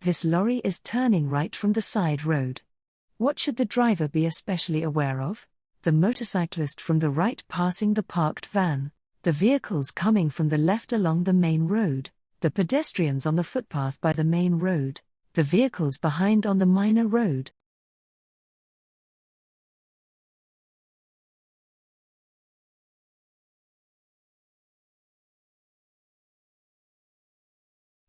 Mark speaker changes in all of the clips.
Speaker 1: This lorry is turning right from the side road. What should the driver be especially aware of? The motorcyclist from the right passing the parked van, the vehicles coming from the left along the main road, the pedestrians on the footpath by the main road, the vehicles behind on the minor road.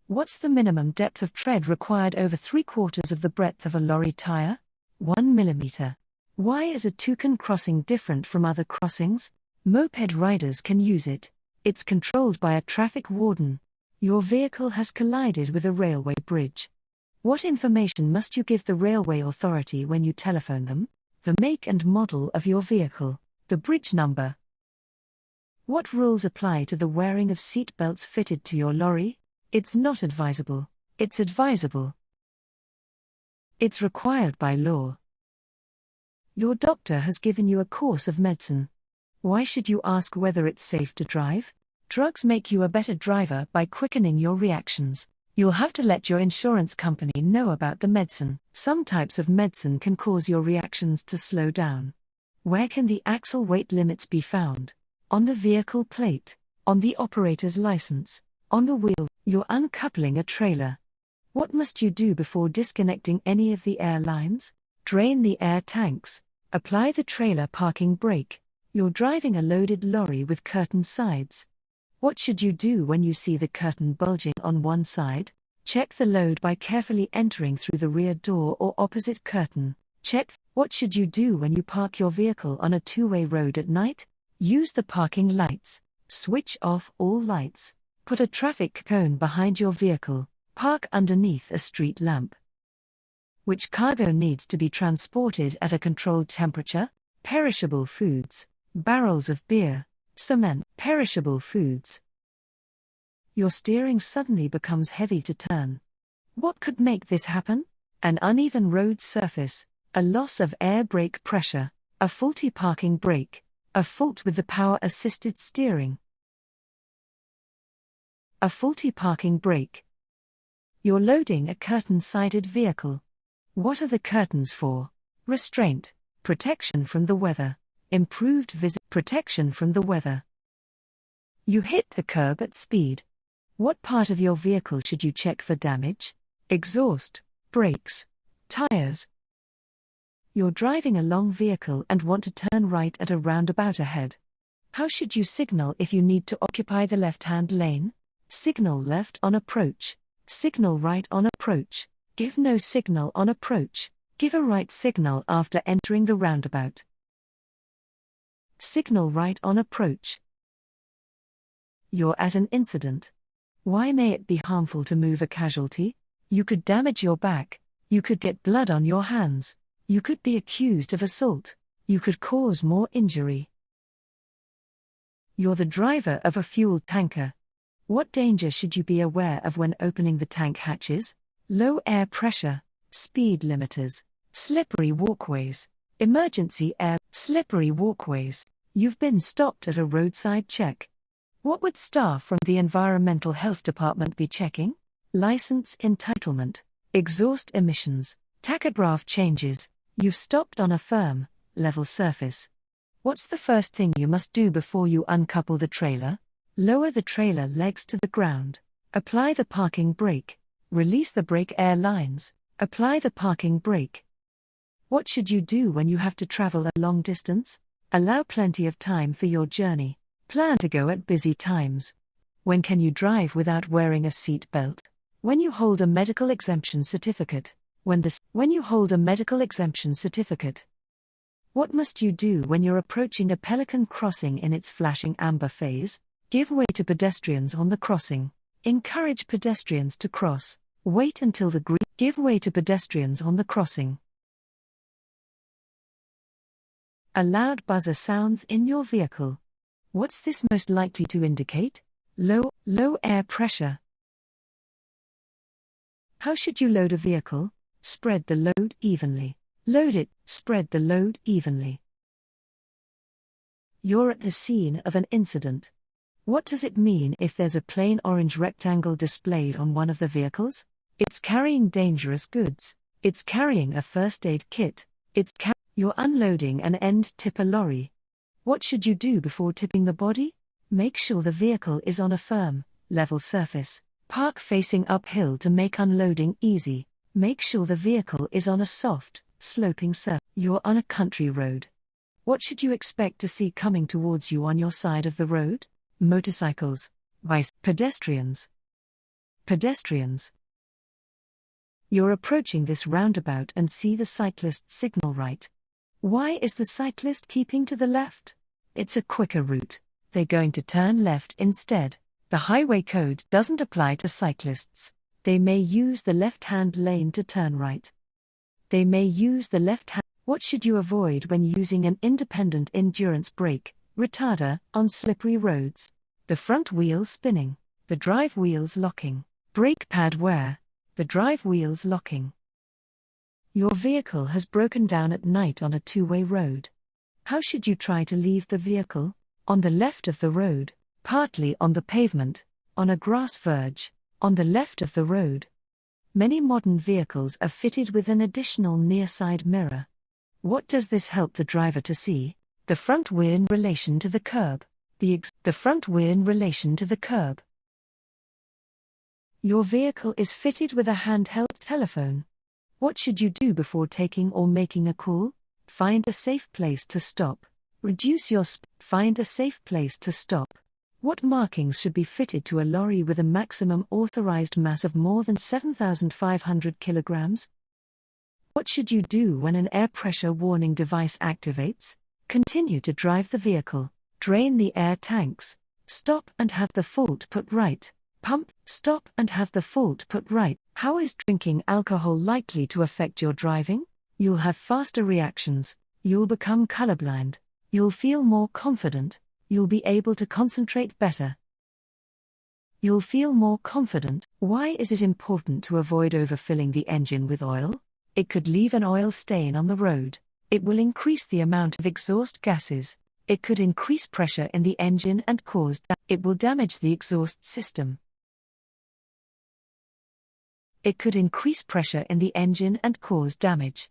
Speaker 1: What's the minimum depth of tread required over 3/4 of the breadth of a lorry tire? 1 mm. Why is a toucan crossing different from other crossings? Moped riders can use it. It's controlled by a traffic warden. Your vehicle has collided with a railway bridge. What information must you give the railway authority when you telephone them? The make and model of your vehicle, the bridge number. What rules apply to the wearing of seat belts fitted to your lorry? It's not advisable. It's advisable. It's required by law. Your doctor has given you a course of medicine. Why should you ask whether it's safe to drive? Drugs make you a better driver by quickening your reactions. You'll have to let your insurance company know about the medicine. Some types of medicine can cause your reactions to slow down. Where can the axle weight limits be found? On the vehicle plate, on the operator's license, on the wheel. You're uncoupling a trailer. What must you do before disconnecting any of the air lines? Drain the air tanks. Apply the trailer parking brake. You're driving a loaded lorry with curtain sides. What should you do when you see the curtain bulging on one side? Check the load by carefully entering through the rear door or opposite curtain. Check. What should you do when you park your vehicle on a two-way road at night? Use the parking lights. Switch off all lights. Put a traffic cone behind your vehicle. Park underneath a street lamp. Which cargo needs to be transported at a controlled temperature? Perishable foods, barrels of beer, cement, perishable foods. Your steering suddenly becomes heavy to turn. What could make this happen? An uneven road surface, a loss of air brake pressure, a faulty parking brake, a fault with the power-assisted steering. A faulty parking brake. You're loading a curtain-sided vehicle. What are the curtains for? Restraint, protection from the weather, improved protection from the weather. You hit the curb at speed. What part of your vehicle should you check for damage? Exhaust, brakes, tires. You're driving a long vehicle and want to turn right at a roundabout ahead. How should you signal if you need to occupy the left-hand lane? Signal left on approach. Signal right on approach. Give no signal on approach. Give a right signal after entering the roundabout. Signal right on approach. You're at an incident. Why may it be harmful to move a casualty? You could damage your back. You could get blood on your hands. You could be accused of assault. You could cause more injury. You're the driver of a fuel tanker. What danger should you be aware of when opening the tank hatches? Low air pressure, speed limiters, slippery walkways, emergency air, slippery walkways. You've been stopped at a roadside check. What would staff from the Environmental Health Department be checking? License entitlement, exhaust emissions, tachograph changes. You've stopped on a firm, level surface. What's the first thing you must do before you uncouple the trailer? Lower the trailer legs to the ground. Apply the parking brake. Release the brake air lines. Apply the parking brake. What should you do when you have to travel a long distance? Allow plenty of time for your journey. Plan to go at busy times. When can you drive without wearing a seat belt? When you hold a medical exemption certificate. When you hold a medical exemption certificate. What must you do when you're approaching a pelican crossing in its flashing amber phase? Give way to pedestrians on the crossing. Encourage pedestrians to cross. Wait until the green. Give way to pedestrians on the crossing. A loud buzzer sounds in your vehicle. What's this most likely to indicate? Low air pressure. How should you load a vehicle? Spread the load evenly. Load it, spread the load evenly. You're at the scene of an incident. What does it mean if there's a plain orange rectangle displayed on one of the vehicles? It's carrying dangerous goods. It's carrying a first aid kit. You're unloading an end tipper lorry. What should you do before tipping the body? Make sure the vehicle is on a firm, level surface. Park facing uphill to make unloading easy. Make sure the vehicle is on a soft, sloping surface. You're on a country road. What should you expect to see coming towards you on your side of the road? Motorcycles, pedestrians. Pedestrians. You're approaching this roundabout and see the cyclist signal right. Why is the cyclist keeping to the left? It's a quicker route. They're going to turn left instead. The highway code doesn't apply to cyclists. They may use the left-hand lane to turn right. They may use the left-hand. What should you avoid when using an independent endurance brake, retarder, on slippery roads? The front wheel spinning. The drive wheels locking. Brake pad wear. The drive wheels locking. Your vehicle has broken down at night on a two-way road. How should you try to leave the vehicle? On the left of the road, partly on the pavement, on a grass verge, on the left of the road. Many modern vehicles are fitted with an additional near-side mirror. What does this help the driver to see? The front wheel in relation to the curb. The front wheel in relation to the curb. Your vehicle is fitted with a handheld telephone. What should you do before taking or making a call? Find a safe place to stop. Reduce your Find a safe place to stop. What markings should be fitted to a lorry with a maximum authorized mass of more than 7,500 kilograms? What should you do when an air pressure warning device activates? Continue to drive the vehicle. Drain the air tanks. Stop and have the fault put right. Pump, stop and have the fault put right. How is drinking alcohol likely to affect your driving? You'll have faster reactions. You'll become colorblind. You'll feel more confident. You'll be able to concentrate better. You'll feel more confident. Why is it important to avoid overfilling the engine with oil? It could leave an oil stain on the road. It will increase the amount of exhaust gases. It could increase pressure in the engine and it will damage the exhaust system. It could increase pressure in the engine and cause damage.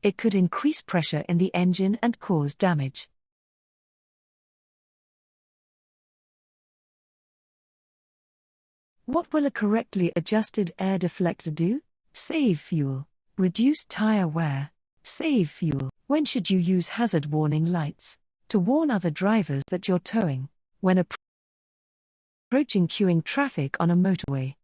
Speaker 1: It could increase pressure in the engine and cause damage. What will a correctly adjusted air deflector do? Save fuel. Reduce tire wear. Save fuel. When should you use hazard warning lights? To warn other drivers that you're towing. When approaching queuing traffic on a motorway.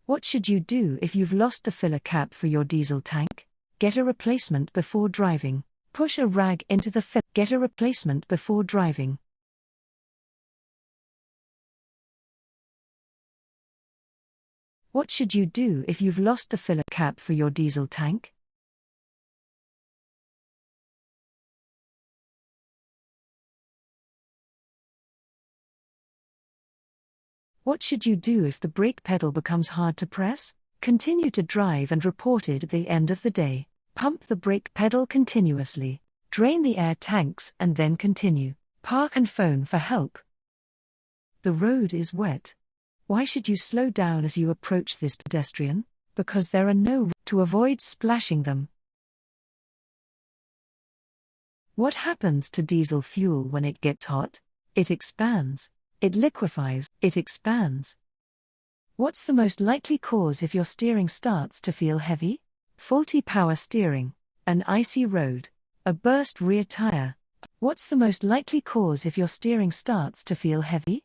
Speaker 1: What should you do if you've lost the filler cap for your diesel tank? Get a replacement before driving. Push a rag into the filler. Get a replacement before driving. What should you do if you've lost the filler cap for your diesel tank? What should you do if the brake pedal becomes hard to press? Continue to drive and report it at the end of the day. Pump the brake pedal continuously. Drain the air tanks and then continue. Park and phone for help. The road is wet. Why should you slow down as you approach this pedestrian? Because there are no to avoid splashing them. What happens to diesel fuel when it gets hot? It expands. It liquefies. It expands. What's the most likely cause if your steering starts to feel heavy? Faulty power steering, an icy road, a burst rear tire. What's the most likely cause if your steering starts to feel heavy?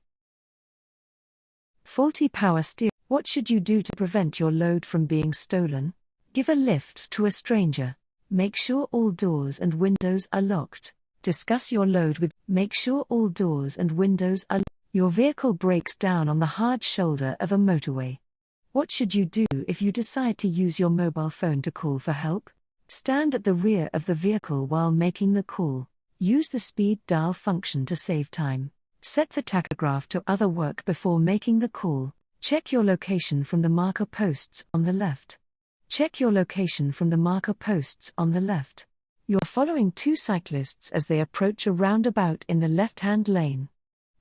Speaker 1: Faulty power steering. What should you do to prevent your load from being stolen? Give a lift to a stranger. Make sure all doors and windows are locked. Discuss your load with. Make sure all doors and windows are locked. Your vehicle breaks down on the hard shoulder of a motorway. What should you do if you decide to use your mobile phone to call for help? Stand at the rear of the vehicle while making the call. Use the speed dial function to save time. Set the tachograph to other work before making the call. Check your location from the marker posts on the left. Check your location from the marker posts on the left. You're following two cyclists as they approach a roundabout in the left-hand lane.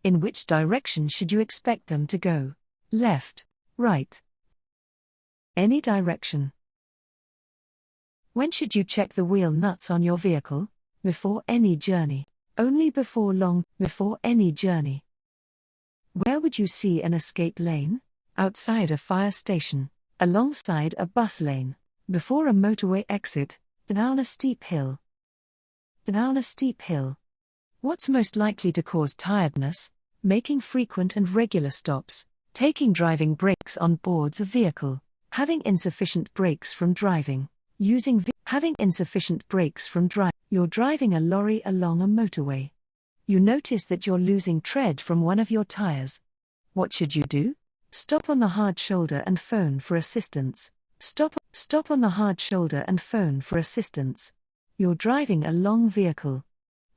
Speaker 1: In which direction should you expect them to go? Left, right. Any direction. When should you check the wheel nuts on your vehicle? Before any journey. Only before any journey. Where would you see an escape lane? Outside a fire station. Alongside a bus lane. Before a motorway exit. Down a steep hill. Down a steep hill. What's most likely to cause tiredness? Making frequent and regular stops. Taking driving breaks on board the vehicle. Having insufficient breaks from driving. Having insufficient breaks from driving. You're driving a lorry along a motorway. You notice that you're losing tread from one of your tires. What should you do? Stop on the hard shoulder and phone for assistance. Stop on the hard shoulder and phone for assistance. You're driving a long vehicle.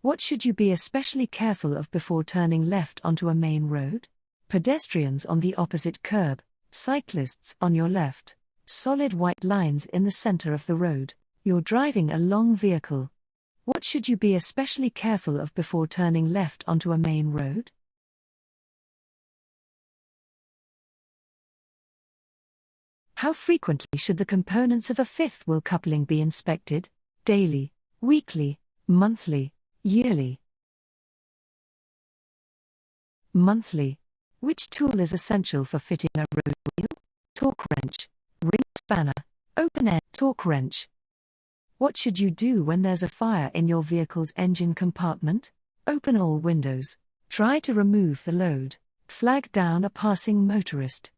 Speaker 1: What should you be especially careful of before turning left onto a main road? Pedestrians on the opposite curb, cyclists on your left, solid white lines in the center of the road. You're driving a long vehicle. What should you be especially careful of before turning left onto a main road? How frequently should the components of a fifth wheel coupling be inspected? Daily, weekly, monthly, yearly. Monthly. Which tool is essential for fitting a road wheel? Torque wrench, ring spanner, open-end torque wrench. What should you do when there's a fire in your vehicle's engine compartment? Open all windows. Try to remove the load. Flag down a passing motorist.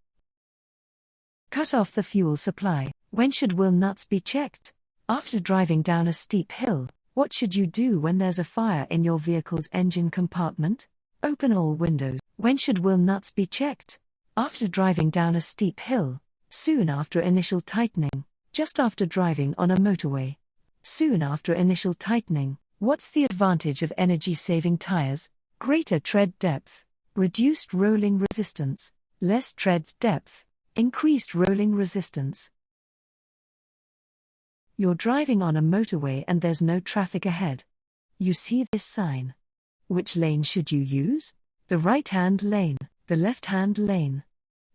Speaker 1: Cut off the fuel supply. When should wheel nuts be checked? After driving down a steep hill. What should you do when there's a fire in your vehicle's engine compartment? Open all windows. When should wheel nuts be checked? After driving down a steep hill. Soon after initial tightening. Just after driving on a motorway. Soon after initial tightening. What's the advantage of energy-saving tires? Greater tread depth, reduced rolling resistance, less tread depth, increased rolling resistance. You're driving on a motorway and there's no traffic ahead. You see this sign. Which lane should you use? The right-hand lane, the left-hand lane.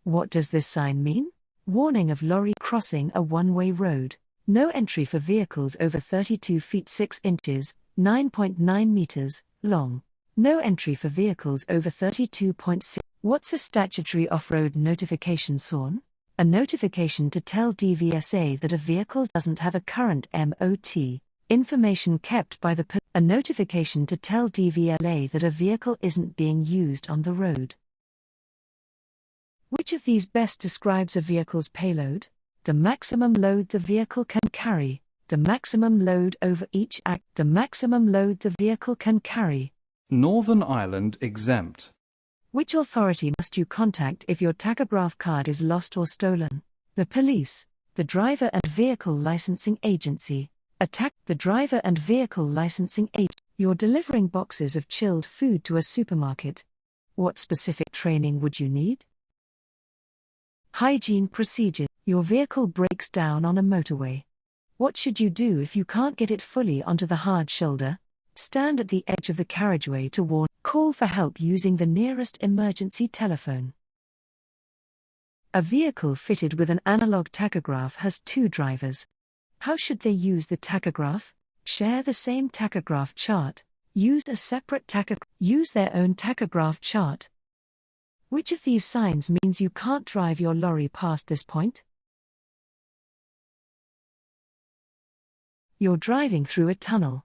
Speaker 1: What does this sign mean? Warning of lorry crossing a one-way road. No entry for vehicles over 32 feet 6 inches, 9.9 meters, long. No entry for vehicles over 32.6. What's a statutory off-road notification sign? A notification to tell DVSA that a vehicle doesn't have a current MOT. Information kept by a notification to tell DVLA that a vehicle isn't being used on the road. Which of these best describes a vehicle's payload? The maximum load the vehicle can carry, the maximum load over each act, the maximum load the vehicle can carry.
Speaker 2: Northern Ireland exempt.
Speaker 1: Which authority must you contact if your tachograph card is lost or stolen? The police, the driver and vehicle licensing agency. The driver and vehicle licensing agent. You're delivering boxes of chilled food to a supermarket. What specific training would you need? Hygiene procedure. Your vehicle breaks down on a motorway. What should you do if you can't get it fully onto the hard shoulder? Stand at the edge of the carriageway to warn. Call for help using the nearest emergency telephone. A vehicle fitted with an analog tachograph has two drivers. How should they use the tachograph? Share the same tachograph chart. Use a separate tachograph. Use their own tachograph chart. Which of these signs means you can't drive your lorry past this point? You're driving through a tunnel.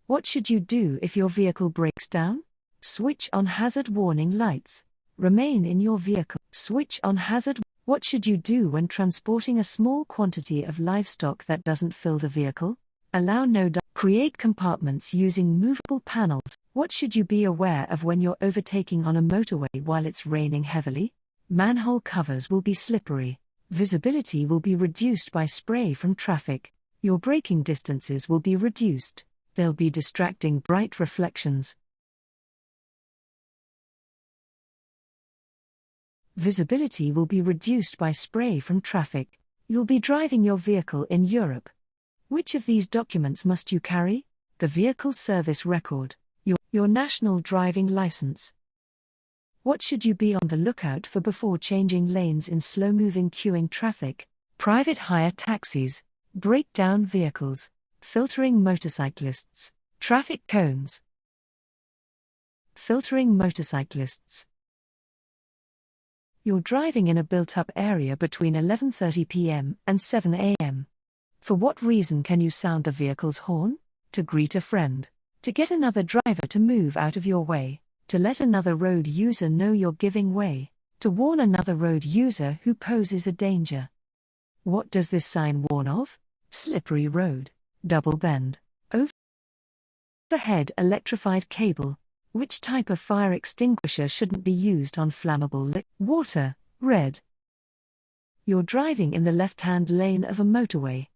Speaker 1: What should you do if your vehicle breaks down? Switch on hazard warning lights. Remain in your vehicle. Switch on hazard. What should you do when transporting a small quantity of livestock that doesn't fill the vehicle? Allow no create compartments using movable panels. What should you be aware of when you're overtaking on a motorway while it's raining heavily? Manhole covers will be slippery. Visibility will be reduced by spray from traffic. Your braking distances will be reduced. There'll be distracting bright reflections. Visibility will be reduced by spray from traffic. You'll be driving your vehicle in Europe. Which of these documents must you carry? The vehicle service record. Your national driving license. What should you be on the lookout for before changing lanes in slow-moving queuing traffic? private hire taxis, breakdown vehicles, filtering motorcyclists, traffic cones. Filtering motorcyclists. You're driving in a built-up area between 11:30 p.m. and 7 a.m. For what reason can you sound the vehicle's horn? To greet a friend, to get another driver to move out of your way, to let another road user know you're giving way, to warn another road user who poses a danger. What does this sign warn of? Slippery road, double bend, overhead electrified cable. Which type of fire extinguisher shouldn't be used on flammable water? Red. You're driving in the left-hand lane of a motorway.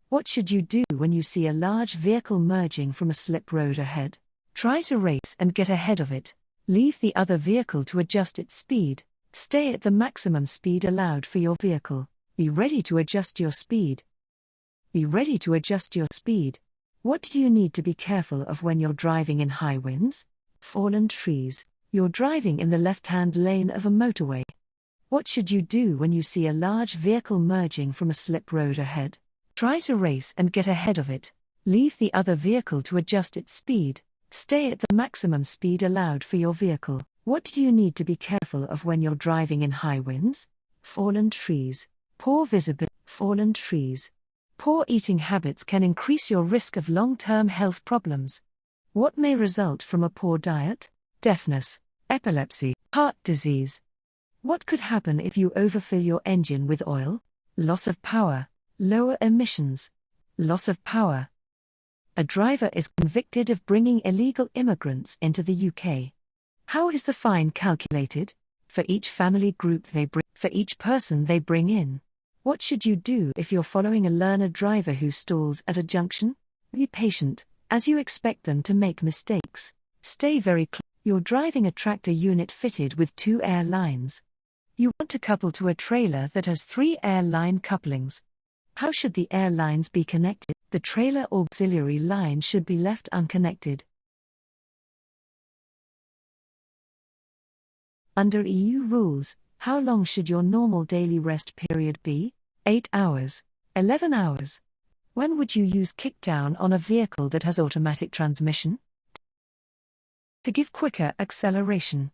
Speaker 1: What should you do when you see a large vehicle merging from a slip road ahead? Try to race and get ahead of it. Leave the other vehicle to adjust its speed. Stay at the maximum speed allowed for your vehicle. Be ready to adjust your speed. Be ready to adjust your speed. What do you need to be careful of when you're driving in high winds? Fallen trees. You're driving in the left-hand lane of a motorway. What should you do when you see a large vehicle merging from a slip road ahead? Try to race and get ahead of it. Leave the other vehicle to adjust its speed. Stay at the maximum speed allowed for your vehicle. What do you need to be careful of when you're driving in high winds? Fallen trees. Poor visibility. Fallen trees. Poor eating habits can increase your risk of long-term health problems. What may result from a poor diet? Deafness, epilepsy, heart disease. What could happen if you overfill your engine with oil? Loss of power, lower emissions. Loss of power. A driver is convicted of bringing illegal immigrants into the UK. How is the fine calculated? For each family group they bring, for each person they bring in. What should you do if you're following a learner driver who stalls at a junction? Be patient, as you expect them to make mistakes. Stay very close. You're driving a tractor unit fitted with 2 air lines. You want to couple to a trailer that has 3 air line couplings. How should the air lines be connected? The trailer auxiliary line should be left unconnected. Under EU rules, how long should your normal daily rest period be? 8 hours, 11 hours. When would you use kickdown on a vehicle that has automatic transmission? To give quicker acceleration.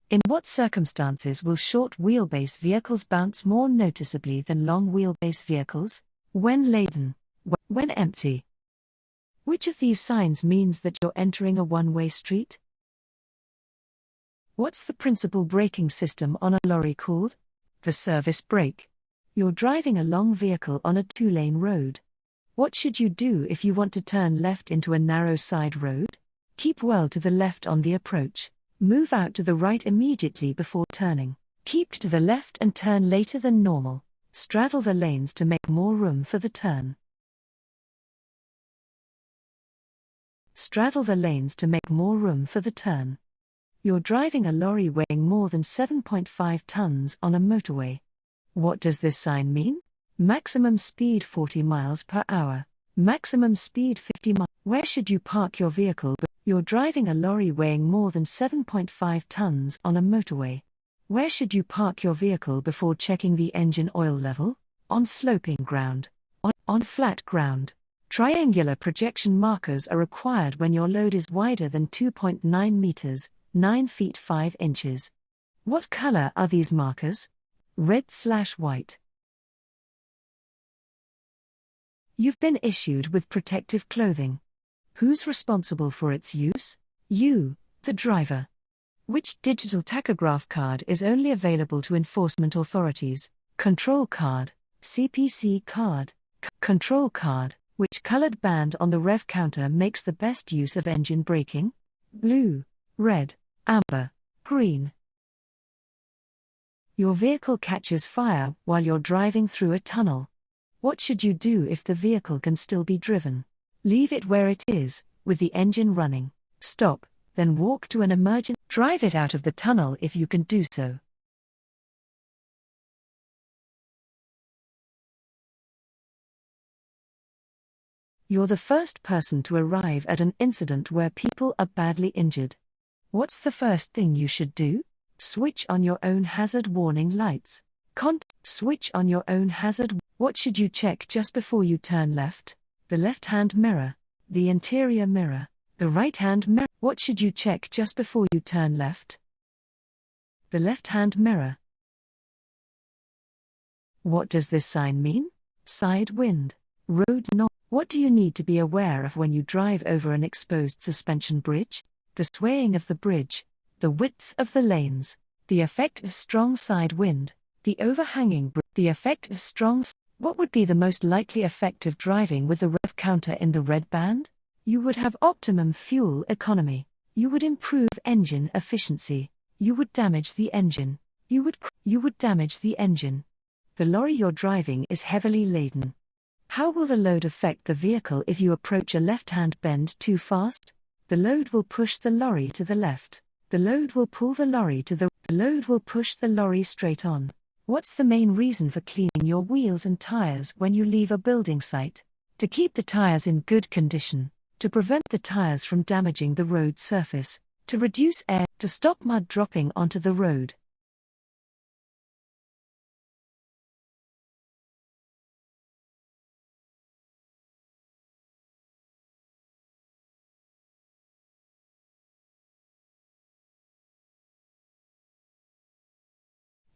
Speaker 1: In what circumstances will short wheelbase vehicles bounce more noticeably than long wheelbase vehicles? When laden. When empty. Which of these signs means that you're entering a one-way street? What's the principal braking system on a lorry called? The service brake. You're driving a long vehicle on a 2-lane road. What should you do if you want to turn left into a narrow side road? Keep well to the left on the approach. Move out to the right immediately before turning. Keep to the left and turn later than normal. Straddle the lanes to make more room for the turn. Straddle the lanes to make more room for the turn. You're driving a lorry weighing more than 7.5 tons on a motorway. What does this sign mean? Maximum speed 40 miles per hour. Maximum speed 50 miles. Where should you park your vehicle? You're driving a lorry weighing more than 7.5 tons on a motorway. Where should you park your vehicle before checking the engine oil level? On sloping ground. On flat ground. Triangular projection markers are required when your load is wider than 2.9 meters, 9 feet 5 inches. What color are these markers? Red/white. You've been issued with protective clothing. Who's responsible for its use? You, the driver. Which digital tachograph card is only available to enforcement authorities? Control card, CPC card, control card. Which colored band on the rev counter makes the best use of engine braking? Blue, red, amber, green. Your vehicle catches fire while you're driving through a tunnel. What should you do if the vehicle can still be driven? Leave it where it is, with the engine running. Stop, then walk to an emergency. Drive it out of the tunnel if you can do so. You're the first person to arrive at an incident where people are badly injured. What's the first thing you should do? Switch on your own hazard warning lights. Switch on your own hazard. What should you check just before you turn left? The left-hand mirror, the interior mirror, the right-hand mirror. What should you check just before you turn left? The left-hand mirror. What does this sign mean? Side wind. Road knob. What do you need to be aware of when you drive over an exposed suspension bridge? The swaying of the bridge, the width of the lanes, the effect of strong side wind, the overhanging bridge, the effect of strong. What would be the most likely effect of driving with the rev counter in the red band? You would have optimum fuel economy. You would improve engine efficiency. You would damage the engine. You would damage the engine. The lorry you're driving is heavily laden. How will the load affect the vehicle if you approach a left-hand bend too fast? The load will push the lorry to the left. The load will pull the lorry to the load will push the lorry straight on. What's the main reason for cleaning your wheels and tires when you leave a building site? To keep the tires in good condition, to prevent the tires from damaging the road surface, to reduce air, to stop mud dropping onto the road.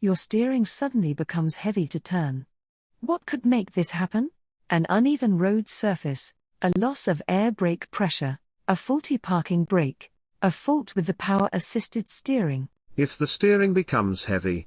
Speaker 1: Your steering suddenly becomes heavy to turn. What could make this happen? An uneven road surface, a loss of air brake pressure, a faulty parking brake, a fault with the power-assisted steering.
Speaker 3: If the steering becomes heavy,